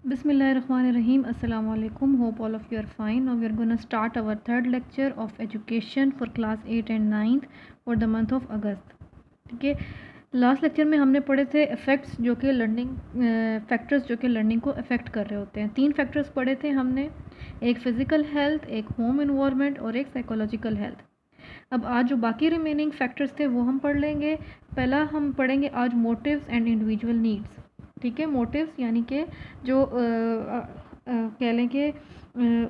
Bismillahirrahmanirrahim. Assalamu alaikum. Hope all of you are fine. Now we are going to start our third lecture of education for class 8 and 9th for the month of August. ठीक है, last lecture में हमने पढ़े थे effects जो कि learning factors जो कि लर्निंग को अफेक्ट कर रहे होते हैं। 3 फैक्टर्स पढ़े थे हमने, एक फ़िज़िकल हेल्थ, एक होम इन्वायरमेंट और एक साइकोलॉजिकल हेल्थ। अब आज जो बाकी रिमेनिंग फैक्टर्स थे वो हम पढ़ लेंगे। पहला हम पढ़ेंगे आज मोटिव्स एंड इंडिविजुअल नीड्स। ठीक है, मोटिव्स यानी कि जो कह लें कि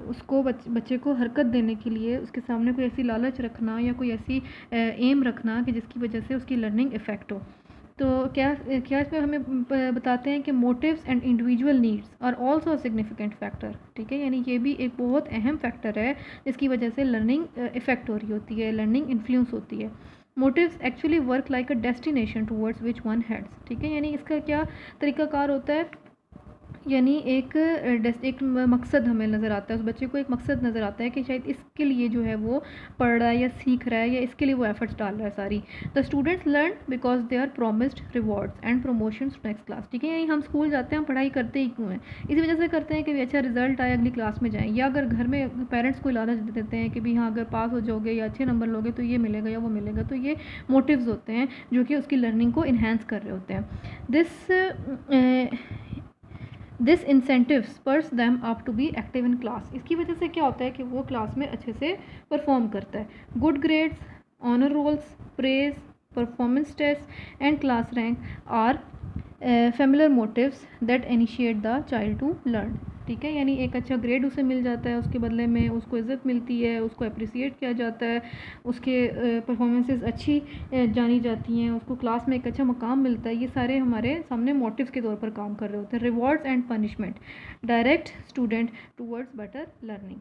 उसको बच्चे को हरकत देने के लिए उसके सामने कोई ऐसी लालच रखना या कोई ऐसी एम रखना कि जिसकी वजह से उसकी लर्निंग इफ़ेक्ट हो। तो क्या इसमें हमें बताते हैं कि motives and individual needs are also a significant factor. ठीक है, यानी ये भी एक बहुत अहम फैक्टर है जिसकी वजह से लर्निंग इफ़ेक्ट हो रही होती है, लर्निंग इन्फ्लुएंस होती है। Motives actually work like a destination towards which one heads. ठीक है, यानी इसका क्या तरीक़ाकार होता है, यानी एक मकसद हमें नज़र आता है, उस बच्चे को एक मकसद नज़र आता है कि शायद इसके लिए जो है वो पढ़ रहा है या सीख रहा है या इसके लिए वो एफर्ट्स डाल रहा है सारी। The students learn because they are promised rewards and promotions next class. ठीक है, यानी हम स्कूल जाते हैं, हम पढ़ाई करते ही क्यों हैं, इसी वजह से करते हैं कि अच्छा रिजल्ट आए, अगली क्लास में जाएँ, या अगर घर में पेरेंट्स को लालच दे देते हैं कि भाई हाँ अगर पास हो जाओगे या अच्छे नंबर लोगे तो ये मिलेगा या वो मिलेगा। तो ये मोटिव्स होते हैं जो कि उसकी लर्निंग को इन्हेंस कर रहे होते हैं। This incentive spurs them up to be active in class. इसकी वजह से क्या होता है कि वो क्लास में अच्छे से परफॉर्म करता है। Good grades, honour rolls, praise, performance test and class rank are familiar motives that initiate the child to learn. ठीक है, यानी एक अच्छा ग्रेड उसे मिल जाता है, उसके बदले में उसको इज़्ज़त मिलती है, उसको अप्रिसिएट किया जाता है, उसके परफॉर्मेंसेस अच्छी जानी जाती हैं, उसको क्लास में एक अच्छा मकाम मिलता है। ये सारे हमारे सामने मोटिव्स के तौर पर काम कर रहे होते हैं। Rewards and punishment direct student towards better learning.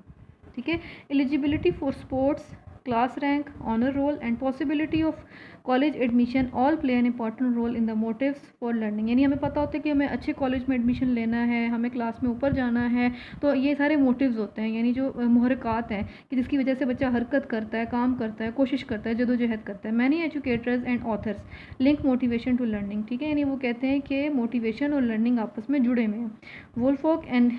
ठीक है, eligibility for sports, class rank, honour roll and possibility of college admission all play an important role in the motives for learning. यानी हमें पता होता है कि हमें अच्छे कॉलेज में एडमिशन लेना है, हमें क्लास में ऊपर जाना है, तो ये सारे मोटिव्स होते हैं, यानी जो मुहरकात हैं कि जिसकी वजह से बच्चा हरकत करता है, काम करता है, कोशिश करता है, जदोजहद करता है। Many educators and authors link motivation to learning. ठीक है, यानी वो कहते हैं कि मोटिवेशन और लर्निंग आपस में जुड़े हुए हैं। वुल्फॉक एंड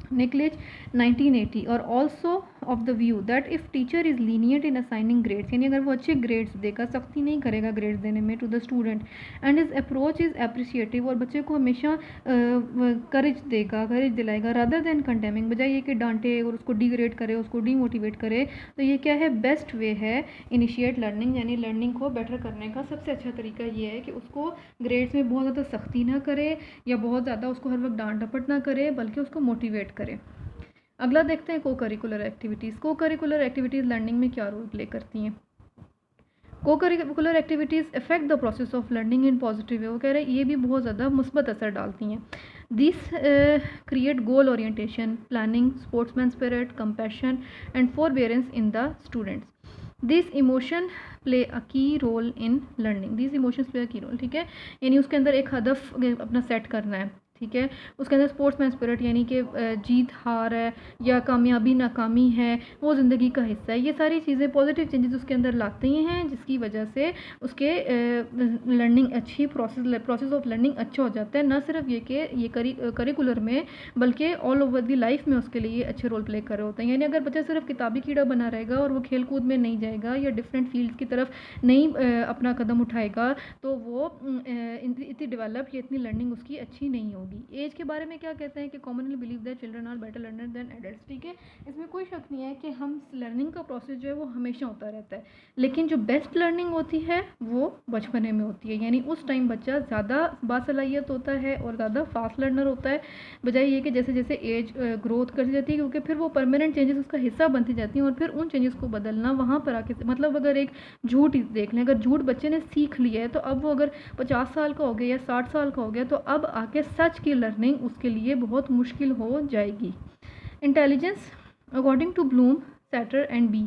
Nicholas 1980 और also of the view that if teacher is lenient in assigning grades, यानी अगर वो अच्छे ग्रेड्स देगा, सख्ती नहीं करेगा ग्रेड्स देने में to the student, and his approach is appreciative, और बच्चे को हमेशा करेज देगा, करेज दिलाएगा, रादर दैन कंडेमिंग, बजाय ये कि डांटे और उसको डिग्रेड करे, उसको डीमोटिवेट करे, तो ये क्या है, बेस्ट वे है इनिशिएट लर्निंग, यानी लर्निंग को बेटर करने का सबसे अच्छा तरीका ये है कि उसको ग्रेड्स में बहुत ज़्यादा सख्ती ना करे या बहुत ज़्यादा उसको हर वक्त डांट डपट ना करे, बल्कि उसको मोटिवेट करें। अगला देखते हैं को करिकुलर एक्टिविटीज़। को करिकुलर एक्टिविटीज़ लर्निंग में क्या रोल प्ले करती हैं। को curricular activities affect the process of learning in positive way. वो कह रहे हैं ये भी बहुत ज़्यादा मुस्बत असर डालती हैं। This create goal orientation, planning, sportsman spirit, compassion and forbearance in the students. This emotion play a key role in learning. This emotions play a key role. ठीक है, यानी उसके अंदर एक हदफ अपना सेट करना है। ठीक है, उसके अंदर स्पोर्ट्समैन स्पिरिट यानी कि जीत हार है या कामयाबी नाकामी है, वो ज़िंदगी का हिस्सा है। ये सारी चीज़ें पॉजिटिव चेंजेस उसके अंदर लाती हैं, जिसकी वजह से उसके लर्निंग अच्छी प्रोसेस ऑफ लर्निंग अच्छा हो जाता है। ना सिर्फ ये कि ये करिकुलर में, बल्कि ऑल ओवर दी लाइफ में उसके लिए अच्छे रोल प्ले कर रहे होते हैं। यानी अगर बच्चा सिर्फ किताबी कीड़ा बना रहेगा और वो खेल कूद में नहीं जाएगा या डिफरेंट फील्ड्स की तरफ नहीं अपना कदम उठाएगा, तो वो इतनी डेवलप या इतनी लर्निंग उसकी अच्छी नहीं होगी। एज के बारे में क्या कहते हैं कि commonly believe that children are better learner than adults. ठीक है, इसमें कोई शक नहीं है कि हम लर्निंग का प्रोसेस जो है वो हमेशा होता रहता है, लेकिन जो बेस्ट लर्निंग होती है वो बचपने में होती है। यानी उस टाइम बच्चा ज़्यादा बासलाहियत होता है और ज़्यादा फास्ट लर्नर होता है, बजाय ये कि जैसे जैसे एज ग्रोथ करती जाती है, क्योंकि फिर वो परमानेंट चेंजेस उसका हिस्सा बनती जाती हैं और फिर उन चेंजेस को बदलना वहाँ पर आके, मतलब अगर एक झूठ देख लें, अगर झूठ बच्चे ने सीख लिया है तो अब वो अगर 50 साल का हो गया या 60 साल का हो गया तो अब आके सच की लर्निंग उसके लिए बहुत मुश्किल हो जाएगी। Intelligence according to Bloom, Satter and B,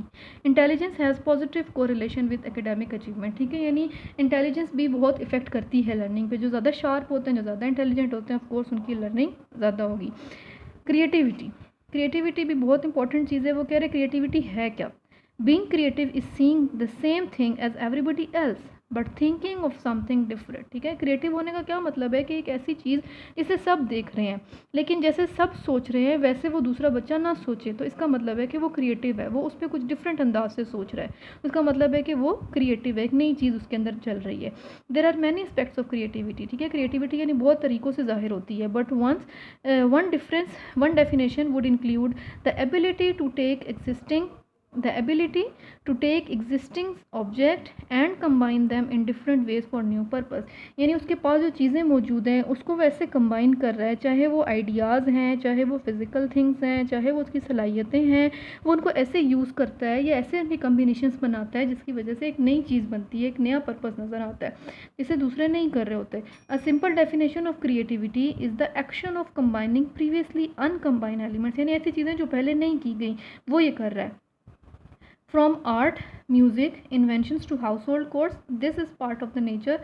intelligence has positive correlation with academic achievement. ठीक है, यानी इंटेलिजेंस भी बहुत इफेक्ट करती है लर्निंग पे। जो ज़्यादा शार्प होते हैं, जो ज़्यादा इंटेलिजेंट होते हैं, ऑफकोर्स उनकी लर्निंग ज़्यादा होगी। क्रिएटिविटी भी बहुत इंपॉर्टेंट चीज़ है। वो कह रहे क्रिएटिविटी है क्या। Being creative is seeing the same thing as everybody else, but thinking of something different. ठीक है, क्रिएटिव होने का क्या मतलब है कि एक ऐसी चीज़ जिसे सब देख रहे हैं लेकिन जैसे सब सोच रहे हैं वैसे वो दूसरा बच्चा ना सोचे, तो इसका मतलब है कि वो क्रिएटिव है, वो उस पर कुछ डिफरेंट अंदाज से सोच रहा है, उसका मतलब है कि वो क्रिएटिव है, एक नई चीज़ उसके अंदर चल रही है। There are many aspects of creativity. ठीक है, क्रिएटिविटी यानी बहुत तरीक़ों से ज़ाहिर होती है, but one definition would include the ability to take existing the ability to take existing object and combine them in different ways for new purpose। यानी उसके पास जो चीज़ें मौजूद हैं उसको वैसे कंबाइन कर रहा है, चाहे वो आइडियाज़ हैं, चाहे वो फिज़िकल थिंग्स हैं, चाहे वो उसकी सलाहियतें हैं, वो उनको ऐसे यूज़ करता है या ऐसे उनकी कम्बिनेशंस बनाता है जिसकी वजह से एक नई चीज़ बनती है, एक नया पर्पस नज़र आता है जिसे दूसरे नहीं कर रहे होते। A simple definition of creativity is the action of combining previously uncombined elements. यानी ऐसी चीज़ें जो पहले नहीं की गई वो ये कर रहा है। From art, music, inventions to household chores, this is part of the nature.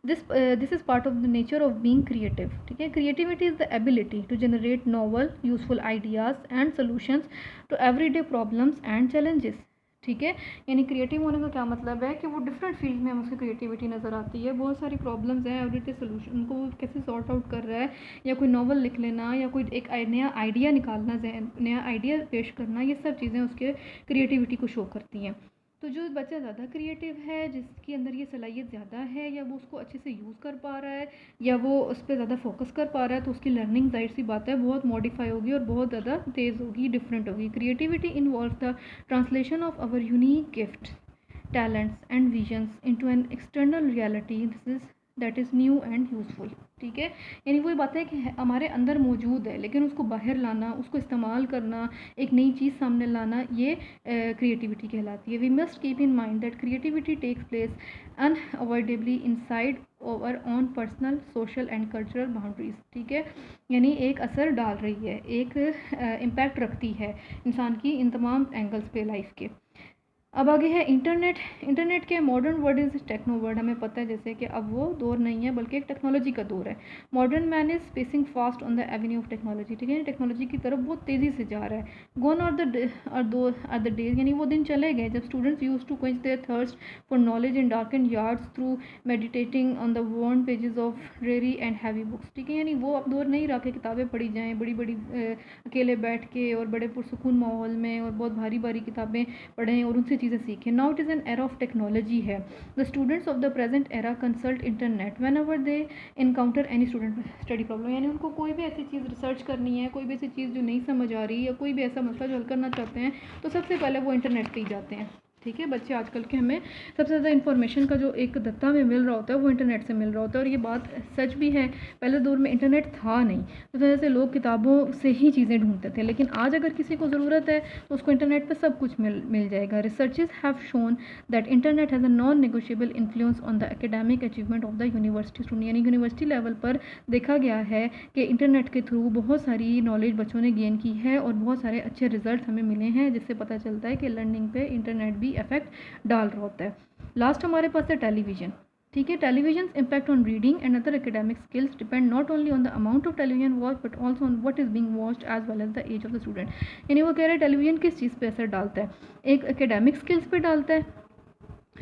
This is part of the nature of being creative. ठीक है, creativity is the ability to generate novel, useful ideas and solutions to everyday problems and challenges। ठीक है, यानी creative होने का क्या मतलब है कि वो डिफरेंट फील्ड में उसकी क्रिएटिविटी नज़र आती है, बहुत सारी प्रॉब्लम्स हैं, एवरीडे सोल्यूशन उनको वो कैसे सॉर्ट आउट कर रहा है, या कोई नॉवल लिख लेना या कोई एक नया आइडिया निकालना, नया आइडिया पेश करना, ये सब चीज़ें उसके क्रिएटिविटी को शो करती हैं। तो जो बच्चा ज़्यादा क्रिएटिव है, जिसके अंदर ये सलाहियत ज़्यादा है, या वो उसको अच्छे से यूज़ कर पा रहा है या वो उस पर ज़्यादा फोकस कर पा रहा है, तो उसकी लर्निंग जाहिर सी बात है बहुत मॉडिफाई होगी और बहुत ज़्यादा तेज़ होगी, डिफरेंट होगी। Creativity involve the translation of our unique gift, talents and visions into an external reality that is new and useful. ठीक है, यानी वही बात है कि हमारे अंदर मौजूद है लेकिन उसको बाहर लाना, उसको इस्तेमाल करना, एक नई चीज़ सामने लाना, ये क्रिएटिविटी कहलाती है। We must keep in mind that creativity takes place unavoidably inside over on personal, social and cultural boundaries. ठीक है, यानी एक असर डाल रही है, एक इम्पैक्ट रखती है इंसान की इन तमाम एंगल्स पे लाइफ के। अब आगे है इंटरनेट। इंटरनेट के modern word is techno word. हमें पता है जैसे कि अब वो दौर नहीं है बल्कि एक टेक्नोलॉजी का दौर है। Modern man is spacing fast on the Avenue of technology. ठीक है, टेक्नोलॉजी की तरफ बहुत तेज़ी से जा रहा है। गोन आर द डेज, यानी वो दिन चले गए जब students use to quench their thirst for knowledge in dark and yards through meditating on the worn pages of dreary and heavy books. ठीक है, यानी वो अब दौर नहीं रहा कि किताबें पढ़ी जाएँ बड़ी बड़ी अकेले बैठ के और बड़े पुरसुकून माहौल में और बहुत भारी भारी किताबें पढ़ें और उनसे चीज़ें सीखें। Now it is an era of technology है। The students of the present era consult internet whenever they encounter any student study problem. यानी उनको कोई भी ऐसी चीज़ रिसर्च करनी है, कोई भी ऐसी चीज़ जो नहीं समझ आ रही, या कोई भी ऐसा मसला जो हल करना चाहते हैं, तो सबसे पहले वो इंटरनेट पे ही जाते हैं। ठीक है, बच्चे आजकल के हमें सबसे ज़्यादा इन्फॉर्मेशन का जो एक दत्ता में मिल रहा होता है वो इंटरनेट से मिल रहा होता है, और ये बात सच भी है। पहले दौर में इंटरनेट था नहीं, तो वजह से लोग किताबों से ही चीज़ें ढूंढते थे, लेकिन आज अगर किसी को ज़रूरत है तो उसको इंटरनेट पर सब कुछ मिल जाएगा। Researches have shown that internet has a non negotiable influence on the academic achievement of the university student. यानी यूनिवर्सिटी लेवल पर देखा गया है कि इंटरनेट के थ्रू बहुत सारी नॉलेज बच्चों ने गेन की है और बहुत सारे अच्छे रिजल्ट हमें मिले हैं, जिससे पता चलता है कि लर्निंग पे इंटरनेट भी इफेक्ट डाल रहा होता है। लास्ट हमारे पास है टेलीविज़न। ठीक है, television impact on reading and other academic skills depend not only on the amount of television watch but also on what is being watched as well as the age of the student. यानी वो कह रहे हैं television किस चीज़ पे असर डालता है, एक एकेडमिक स्किल्स पे डालता है,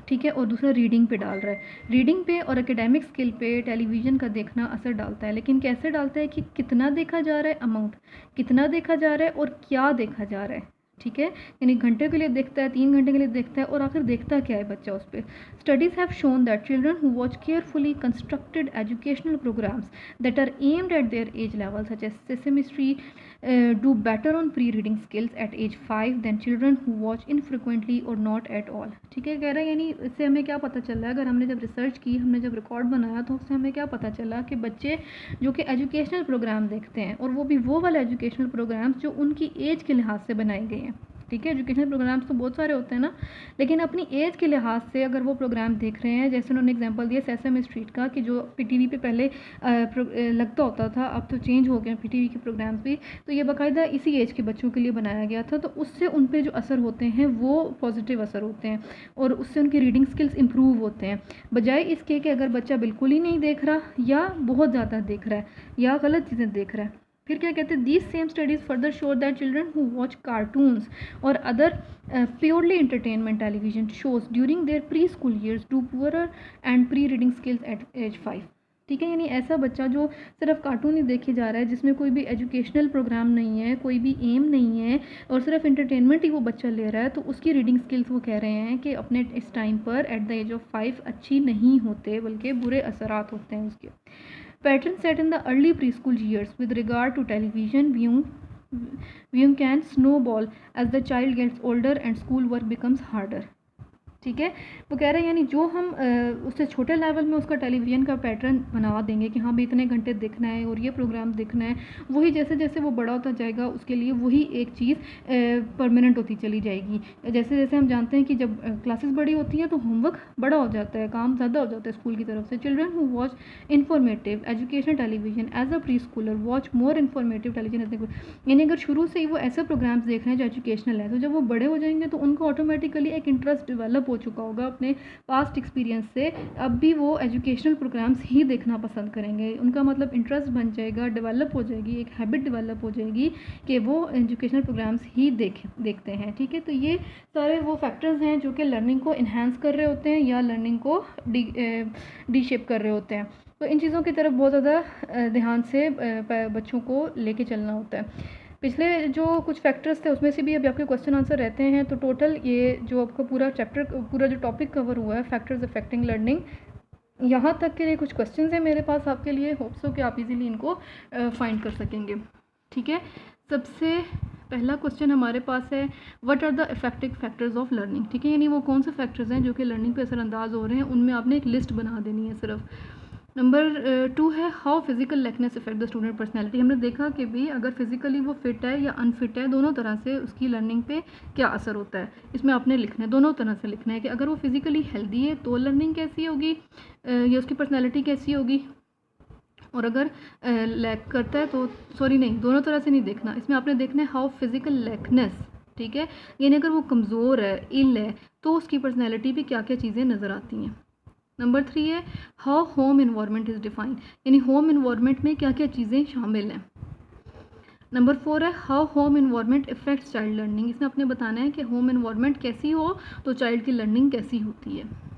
ठीक है, और दूसरा रीडिंग पे डाल रहा है। रीडिंग पे और एकेडमिक स्किल पे टेलीविज़न का देखना असर डालता है, लेकिन कैसे डालता है कि कितना देखा जा रहा है, अमाउंट कितना देखा जा रहा है और क्या देखा जा रहा है। ठीक है, यानी घंटे के लिए देखता है, 3 घंटे के लिए देखता है, और आखिर देखता क्या है बच्चा उस पर। Studies have shown that children who watch carefully constructed educational programmes that are aimed at their age level such as Sesame Street do better on pre-reading skills at age 5 than children who watch infrequently or not at all। ठीक है, कह रहा है यानी इससे हमें क्या पता चल रहा है, अगर हमने जब रिसर्च की, हमने जब रिकॉर्ड बनाया, तो उससे हमें क्या पता चला कि बच्चे जो कि एजुकेशनल प्रोग्राम देखते हैं, और वो भी वो वाले एजुकेशनल प्रोग्राम्स जो उनकी एज के लिहाज से बनाए गए हैं। ठीक है, एजुकेशनल प्रोग्राम्स तो बहुत सारे होते हैं ना, लेकिन अपनी एज के लिहाज से अगर वो प्रोग्राम देख रहे हैं, जैसे उन्होंने एग्जांपल दिया सेसम स्ट्रीट का, कि जो पीटीवी पे पहले लगता होता था, अब तो चेंज हो गया पीटीवी के प्रोग्राम्स भी, तो ये बाकायदा इसी एज के बच्चों के लिए बनाया गया था, तो उससे उन पे जो असर होते हैं वो पॉजिटिव असर होते हैं, और उससे उनकी रीडिंग स्किल्स इम्प्रूव होते हैं, बजाय इसके कि अगर बच्चा बिल्कुल ही नहीं देख रहा, या बहुत ज़्यादा देख रहा है, या गलत चीज़ें देख रहा है। फिर क्या कहते हैं, these same studies further show that children who watch cartoons और other purely entertainment television shows during their preschool years do poorer and pre reading skills at age 5। ठीक है, यानी ऐसा बच्चा जो सिर्फ कार्टून ही देखे जा रहा है, जिसमें कोई भी एजुकेशनल प्रोग्राम नहीं है, कोई भी एम नहीं है और सिर्फ इंटरटेनमेंट ही वो बच्चा ले रहा है, तो उसकी रीडिंग स्किल्स वो कह रहे हैं कि अपने इस टाइम पर एट द एज ऑफ 5 अच्छी नहीं होते, बल्कि बुरे असरात होते हैं उसके। Pattern set in the early preschool years with regard to television viewing can snowball as the child gets older and schoolwork becomes harder। ठीक है, वो कह रहे हैं यानी जो हम उससे छोटे लेवल में उसका टेलीविज़न का पैटर्न बना देंगे कि हाँ भाई इतने घंटे देखना है और ये प्रोग्राम देखना है, वही जैसे जैसे वो बड़ा होता जाएगा उसके लिए वही एक चीज़ परमानेंट होती चली जाएगी। जैसे जैसे हम जानते हैं कि जब क्लासेस बड़ी होती हैं तो होमवर्क बड़ा हो जाता है, काम ज़्यादा हो जाता है स्कूल की तरफ से। Children who watch informative educational television as a preschooler watch more informative television, यानी अगर शुरू से ही वो ऐसे प्रोग्राम्स देख रहे हैं जो एजुकेशनल है, तो जब वो बड़े हो जाएंगे तो उनको ऑटोमेटिकली एक इंटरेस्ट डेवलप हो चुका होगा अपने पास्ट एक्सपीरियंस से, अब भी वो एजुकेशनल प्रोग्राम्स ही देखना पसंद करेंगे। उनका मतलब इंटरेस्ट बन जाएगा, डेवलप हो जाएगी, एक हैबिट डेवलप हो जाएगी कि वो एजुकेशनल प्रोग्राम्स ही देखते हैं। ठीक है, तो ये सारे वो फैक्टर्स हैं जो कि लर्निंग को इन्हांस कर रहे होते हैं या लर्निंग को डी शेप कर रहे होते हैं। तो इन चीज़ों की तरफ बहुत ज़्यादा ध्यान से बच्चों को लेके चलना होता है। पिछले जो कुछ फैक्टर्स थे उसमें से भी अभी आपके क्वेश्चन आंसर रहते हैं, तो टोटल ये जो आपका पूरा चैप्टर, पूरा जो टॉपिक कवर हुआ है फैक्टर्स अफेक्टिंग लर्निंग, यहाँ तक के लिए कुछ क्वेश्चंस हैं मेरे पास आपके लिए, होप सो कि आप इजीली इनको फाइंड कर सकेंगे। ठीक है, सबसे पहला क्वेश्चन हमारे पास है what are the effective factors of learning. ठीक है, यानी वो कौन से फैक्टर्स हैं जो कि लर्निंग पे असरअंदाज हो रहे हैं, उनमें आपने एक लिस्ट बना देनी है सिर्फ। नंबर 2 है how physical likeness effect the student personality. हमने देखा कि भी अगर फिजिकली वो फिट है या अनफिट है, दोनों तरह से उसकी लर्निंग पे क्या असर होता है, इसमें आपने लिखना है, दोनों तरह से लिखना है कि अगर वो फिजिकली हेल्दी है तो लर्निंग कैसी होगी या उसकी पर्सनैलिटी कैसी होगी, और अगर लैक करता है तो सॉरी नहीं, दोनों तरह से नहीं देखना, इसमें आपने देखना है हाउ फिजिकल लाइकनेस। ठीक है, यानी अगर वो कमज़ोर है, इल है, तो उसकी पर्सनैलिटी पे क्या क्या चीज़ें नज़र आती हैं। नंबर 3 है how home environment is defined, यानी होम इन्वायरमेंट में क्या क्या चीज़ें शामिल हैं। नंबर 4 है how home environment effects child learning, इसमें आपने बताना है कि होम इन्वायरमेंट कैसी हो तो चाइल्ड की लर्निंग कैसी होती है।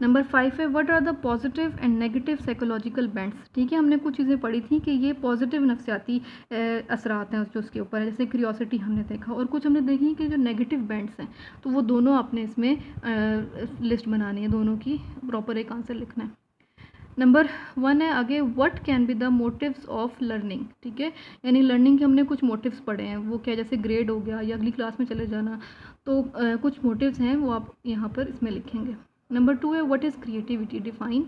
नंबर 5 है what are the positive and negative psychological bends. ठीक है, हमने कुछ चीज़ें पढ़ी थी कि ये पॉजिटिव नफ्सियाती असरात हैं जो उसके ऊपर है, जैसे क्यूरियोसिटी हमने देखा, और कुछ हमने देखी कि जो नेगेटिव बेंड्स हैं, तो वो दोनों आपने इसमें लिस्ट बनानी है, दोनों की प्रॉपर एक आंसर लिखना है। नंबर 1 है आगे what can be the motives of learning. ठीक है, यानी लर्निंग के हमने कुछ मोटिव्स पढ़े हैं, वो क्या, जैसे ग्रेड हो गया या अगली क्लास में चले जाना, तो कुछ मोटिव्स हैं वो आप यहाँ पर इसमें लिखेंगे। नंबर 2 है what is creativity define.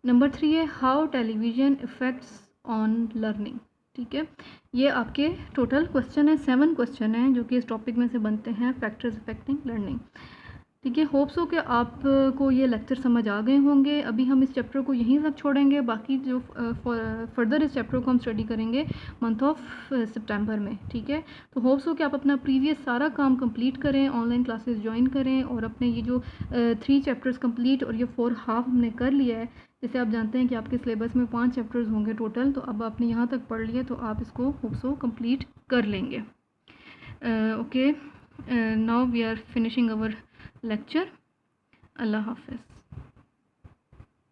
Number 3 है how television effects on learning. ठीक है, ये आपके टोटल क्वेश्चन है, 7 क्वेश्चन हैं जो कि इस टॉपिक में से बनते हैं फैक्टर्स अफेक्टिंग लर्निंग। ठीक है, होप सो कि आपको ये लेक्चर समझ आ गए होंगे। अभी हम इस चैप्टर को यहीं तक छोड़ेंगे, बाकी जो फर्दर इस चैप्टर को हम स्टडी करेंगे मंथ ऑफ सितंबर में। ठीक है, तो होप सो कि आप अपना प्रीवियस सारा काम कंप्लीट करें, ऑनलाइन क्लासेस ज्वाइन करें और अपने ये जो 3 चैप्टर्स कंप्लीट और ये 4 हाफ हमने कर लिया है। जैसे आप जानते हैं कि आपके सिलेबस में 5 चैप्टर्स होंगे टोटल, तो अब आपने यहाँ तक पढ़ लिया तो आप इसको होप सो कंप्लीट कर लेंगे। Okay, now we are finishing our lecture. Allah Hafiz.